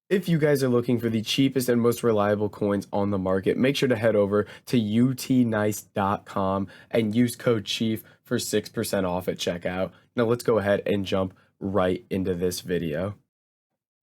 If you guys are looking for the cheapest and most reliable coins on the market, make sure to head over to utnice.com and use code CHIEF for 6% off at checkout. Now let's go ahead and jump right into this video.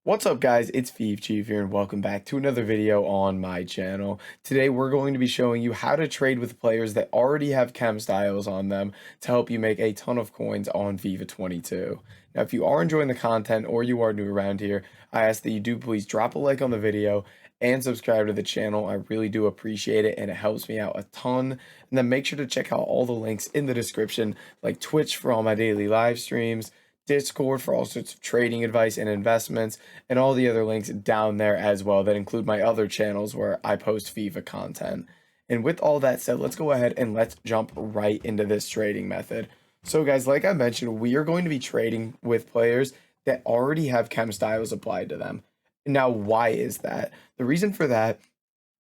What's up guys, it's Fifa Chief here and welcome back to another video on my channel. Today we're going to be showing you how to trade with players that already have chem styles on them to help you make a ton of coins on FIFA 22. Now if you are enjoying the content or you are new around here, I ask that you do please drop a like on the video and subscribe to the channel. I really do appreciate it and it helps me out a ton. And then make sure to check out all the links in the description, like Twitch for all my daily live streams, Discord for all sorts of trading advice and investments, and all the other links down there as well that include my other channels where I post FIFA content. And with all that said, let's go ahead and let's jump right into this trading method. So guys, like I mentioned, we are going to be trading with players that already have chem styles applied to them. Now, why is that? The reason for that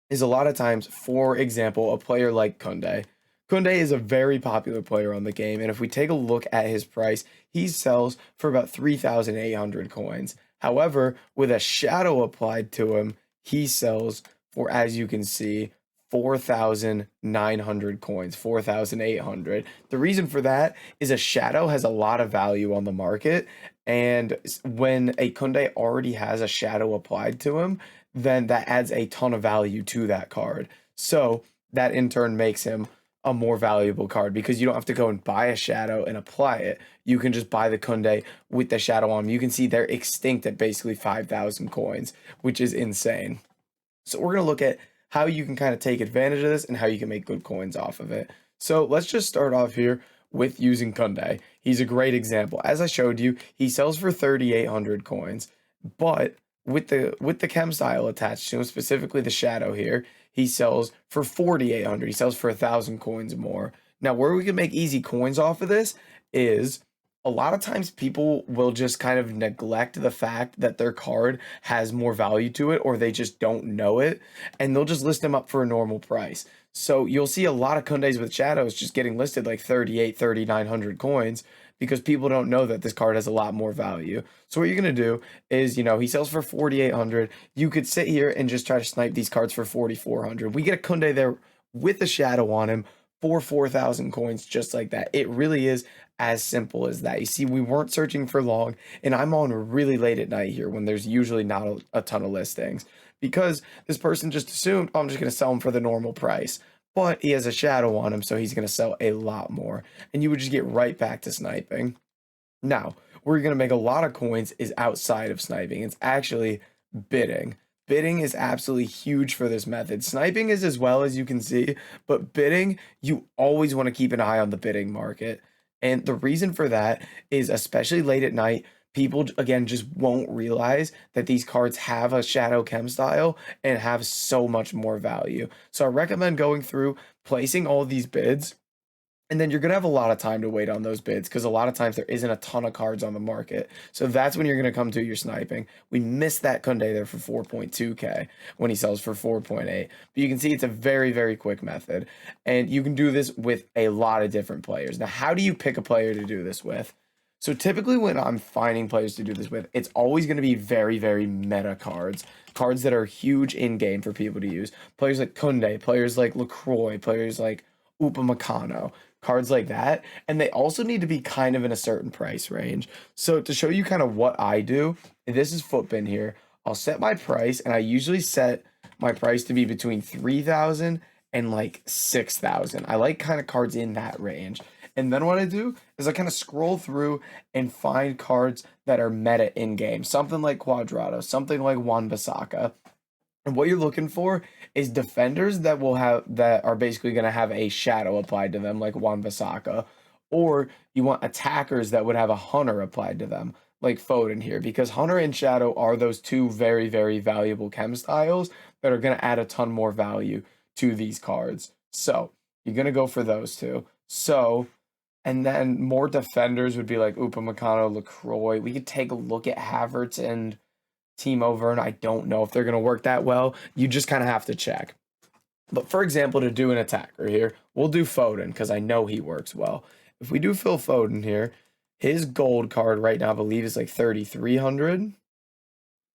is a lot of times, for example, a player like Kunde. Kunde is a very popular player on the game, and if we take a look at his price, he sells for about 3,800 coins. However, with a shadow applied to him, he sells for, as you can see, 4,900 coins, 4,800. The reason for that is a shadow has a lot of value on the market, and when a Kunde already has a shadow applied to him, then that adds a ton of value to that card. So that in turn makes him a more valuable card because you don't have to go and buy a shadow and apply it. You can just buy the Kunde with the shadow on them. You can see they're extinct at basically 5,000 coins, which is insane. So we're going to look at how you can kind of take advantage of this and how you can make good coins off of it. So let's just start off here with using Kunde. He's a great example. As I showed you, he sells for 3,800 coins, but with the chem style attached to him, specifically the shadow here, he sells for 4,800. He sells for 1,000 coins more. Now, where we can make easy coins off of this is a lot of times people will just kind of neglect the fact that their card has more value to it, or they just don't know it, and they'll just list them up for a normal price. So you'll see a lot of Kundes with shadows just getting listed like 38, 3,900 coins because people don't know that this card has a lot more value. So what you're going to do is, he sells for 4,800. You could sit here and just try to snipe these cards for 4,400. We get a Kunde there with a shadow on him for 4,000 coins just like that. It really is as simple as that. You see, we weren't searching for long, and I'm on really late at night here when there's usually not a ton of listings because this person just assumed, oh, I'm just going to sell them for the normal price. But he has a shadow on him, so he's going to sell a lot more. And you would just get right back to sniping. Now, where you're going to make a lot of coins is outside of sniping. It's actually bidding. Bidding is absolutely huge for this method. Sniping is as well, as you can see, but bidding, you always want to keep an eye on the bidding market. And the reason for that is, especially late at night, people again just won't realize that these cards have a shadow chem style and have so much more value. So I recommend going through, placing all these bids, and then you're going to have a lot of time to wait on those bids because a lot of times there isn't a ton of cards on the market. So that's when you're going to come to your sniping. We missed that Kunde there for 4.2k when he sells for 4.8. But you can see it's a very, very quick method. And you can do this with a lot of different players. Now, how do you pick a player to do this with? So typically when I'm finding players to do this with, it's always going to be very, very meta cards. Cards that are huge in-game for people to use. Players like Kunde, players like LaCroix, players like Upamecano, cards like that. And they also need to be kind of in a certain price range. So to show you kind of what I do, this is Footbin here. I'll set my price, and I usually set my price to be between 3,000 and like 6,000. I like kind of cards in that range. And then what I do is I kind of scroll through and find cards that are meta in game. Something like Quadrado, something like Wan-Bissaka. And what you're looking for is defenders that are basically going to have a shadow applied to them, like Wan-Bissaka, or you want attackers that would have a hunter applied to them, like Foden here, because hunter and shadow are those two very, very valuable chem styles that are going to add a ton more value to these cards. So you're going to go for those two. So, and then more defenders would be like Upamecano, LaCroix. We could take a look at Havertz and Timo Werner. I don't know if they're going to work that well. You just kind of have to check. But for example, to do an attacker here, we'll do Foden because I know he works well. If we do Phil Foden here, his gold card right now, I believe, is like 3,300.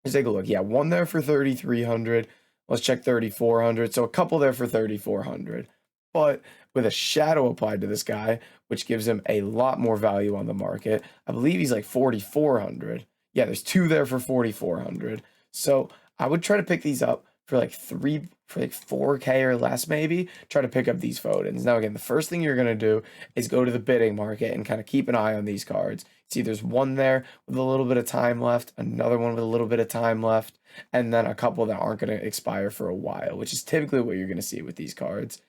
Let's take a look. Yeah, one there for 3,300. Let's check 3,400. So a couple there for 3,400. But with a shadow applied to this guy, which gives him a lot more value on the market, I believe he's like 4,400. Yeah, there's two there for 4,400. So I would try to pick these up for like 4K or less, maybe. Try to pick up these Fodens. Now, again, the first thing you're going to do is go to the bidding market and kind of keep an eye on these cards. See, there's one there with a little bit of time left, another one with a little bit of time left, and then a couple that aren't going to expire for a while, which is typically what you're going to see with these cards.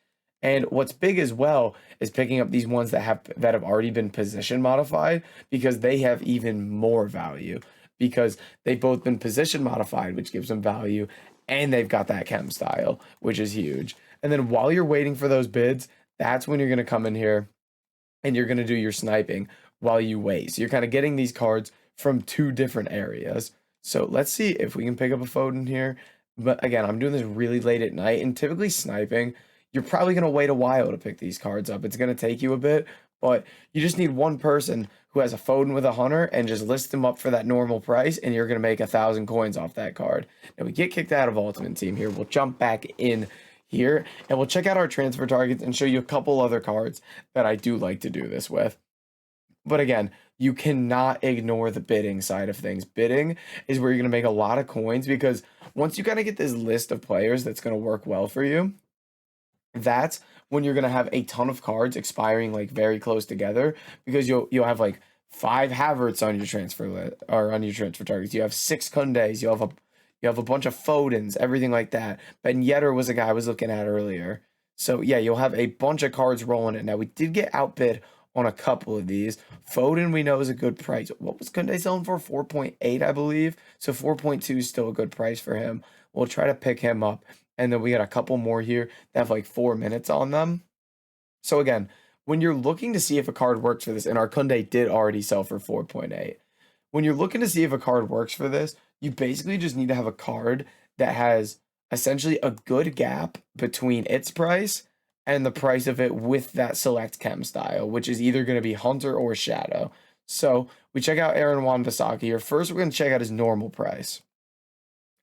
And what's big as well is picking up these ones that have already been position modified, because they have even more value, because they've both been position modified, which gives them value, and they've got that chem style, which is huge. And then while you're waiting for those bids, that's when you're going to come in here and you're going to do your sniping while you wait. So you're kind of getting these cards from two different areas. So let's see if we can pick up a Foden here. But again, I'm doing this really late at night, and typically sniping, you're probably going to wait a while to pick these cards up. It's going to take you a bit, but you just need one person who has a Foden with a hunter and just list them up for that normal price, and you're going to make 1,000 coins off that card. Now, we get kicked out of Ultimate Team here. We'll jump back in here, and we'll check out our transfer targets and show you a couple other cards that I do like to do this with. But again, you cannot ignore the bidding side of things. Bidding is where you're going to make a lot of coins, because once you kind of get this list of players that's going to work well for you, that's when you're going to have a ton of cards expiring like very close together, because you'll have like 5 Havertz on your transfer list, or on your transfer targets. You have 6 Kundes, you have a bunch of Fodens, everything like that. Ben Yedder was a guy I was looking at earlier. So yeah, you'll have a bunch of cards rolling it. Now, we did get outbid on a couple of these. Foden, we know, is a good price. What was Kunde selling for? 4.8, I believe. So 4.2 is still a good price for him. We'll try to pick him up. And then we got a couple more here that have like 4 minutes on them. So again, when you're looking to see if a card works for this, and our Kunde did already sell for 4.8. When you're looking to see if a card works for this, you basically just need to have a card that has essentially a good gap between its price and the price of it with that select chem style, which is either going to be Hunter or Shadow. So we check out Aaron Wan-Bissaka here. First, we're going to check out his normal price.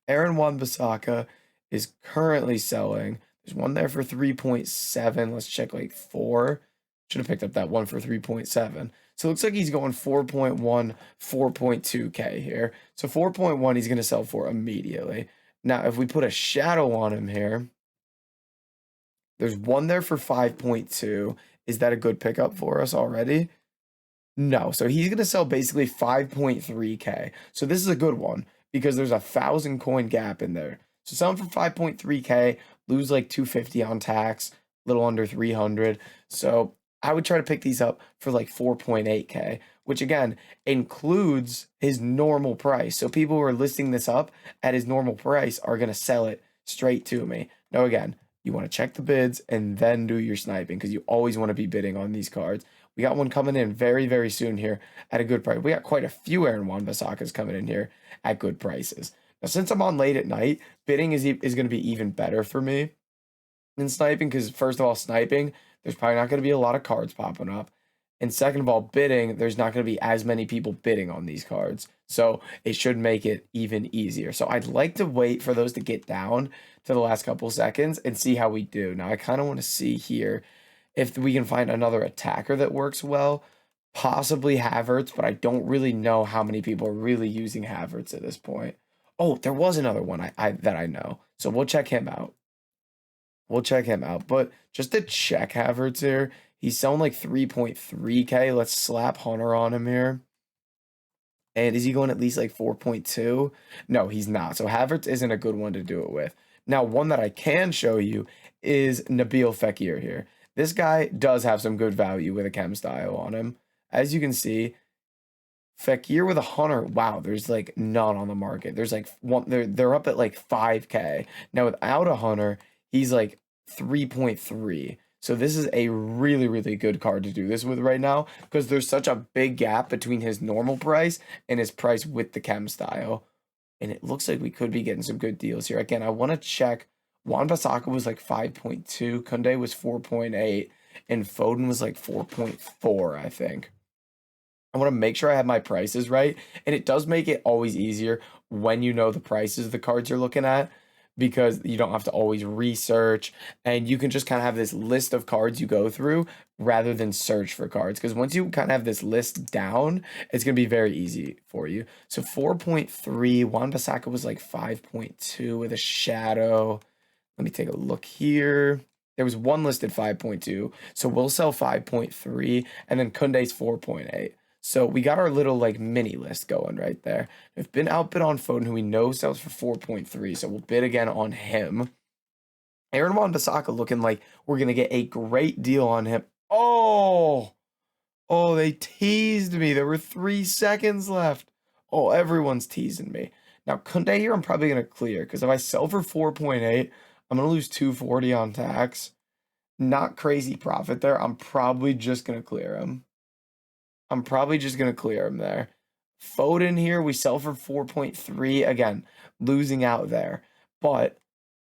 Aaron Wan-Bissaka is currently selling. There's one there for 3.7. Let's check like 4. Should have picked up that one for 3.7. So it looks like he's going 4.1, 4.2K here. So 4.1 he's going to sell for immediately. Now, if we put a shadow on him here, there's one there for 5.2. Is that a good pickup for us already? No. So he's going to sell basically 5.3K. So this is a good one, because there's 1,000 coin gap in there. So selling for 5.3K, lose like 250 on tax, a little under 300. So I would try to pick these up for like 4.8K, which again includes his normal price. So people who are listing this up at his normal price are going to sell it straight to me. Now, again, you want to check the bids and then do your sniping, because you always want to be bidding on these cards. We got one coming in very, very soon here at a good price. We got quite a few Aaron Wan-Bissakas coming in here at good prices. Now, since I'm on late at night, bidding is going to be even better for me than sniping, because first of all, sniping, there's probably not going to be a lot of cards popping up. And second of all, bidding, there's not going to be as many people bidding on these cards. So it should make it even easier. So I'd like to wait for those to get down to the last couple seconds and see how we do. Now, I kind of want to see here if we can find another attacker that works well. Possibly Havertz, but I don't really know how many people are really using Havertz at this point. Oh, there was another one that I know. So we'll check him out. But just to check Havertz here, he's selling like 3.3K. Let's slap Hunter on him here. And is he going at least like 4.2? No, he's not. So Havertz isn't a good one to do it with. Now, one that I can show you is Nabil Fekir here. This guy does have some good value with a chem style on him. As you can see, Fekir with a hunter, wow, there's like none on the market. There's like one, they're up at like 5K. Now without a hunter, he's like 3.3. So this is a really, really good card to do this with right now, because there's such a big gap between his normal price and his price with the chem style. And it looks like we could be getting some good deals here. Again, I want to check. Wan-Bissaka was like 5.2, Kunde was 4.8, and Foden was like 4.4, I think. I want to make sure I have my prices right, and it does make it always easier when you know the prices of the cards you're looking at, because you don't have to always research, and you can just kind of have this list of cards you go through rather than search for cards. Because once you kind of have this list down, it's going to be very easy for you. So 4.3, Wan-Bissaka was like 5.2 with a shadow. Let me take a look here. There was one listed 5.2, so we'll sell 5.3, and then Kunde's 4.8. So we got our little like mini list going right there. We've been outbid on Foden, who we know sells for 4.3, so we'll bid again on him. Aaron Wan-Bissaka looking like we're gonna get a great deal on him. Oh, oh, they teased me. There were 3 seconds left. Oh, everyone's teasing me. Now Kunde here, I'm probably gonna clear because if I sell for 4.8, I'm gonna lose 240 on tax. Not crazy profit there. I'm probably just gonna clear him. I'm probably just going to clear him there. Foden here, we sell for 4.3. Again, losing out there. But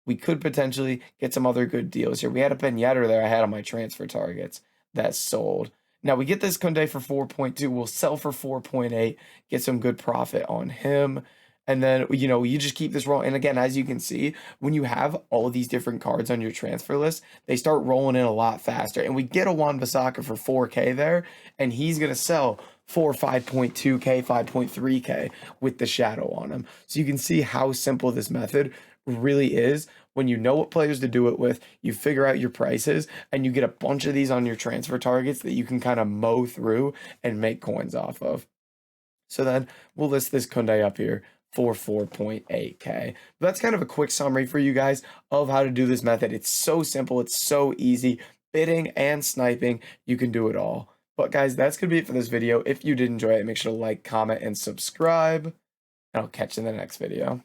we could potentially get some other good deals here. We had a Ben Yedder there I had on my transfer targets that sold. Now we get this Kunde for 4.2. We'll sell for 4.8, get some good profit on him. And then, you just keep this rolling. And again, as you can see, when you have all of these different cards on your transfer list, they start rolling in a lot faster. And we get a Wan-Bissaka for 4K there, and he's going to sell for 5.2K, 5.3K with the shadow on him. So you can see how simple this method really is. When you know what players to do it with, you figure out your prices, and you get a bunch of these on your transfer targets that you can kind of mow through and make coins off of. So then we'll list this Kunde up here for 4.8K. That's kind of a quick summary for you guys of how to do this method. It's so simple. It's so easy. Bidding and sniping, you can do it all. But guys, that's going to be it for this video. If you did enjoy it, make sure to like, comment, and subscribe. And I'll catch you in the next video.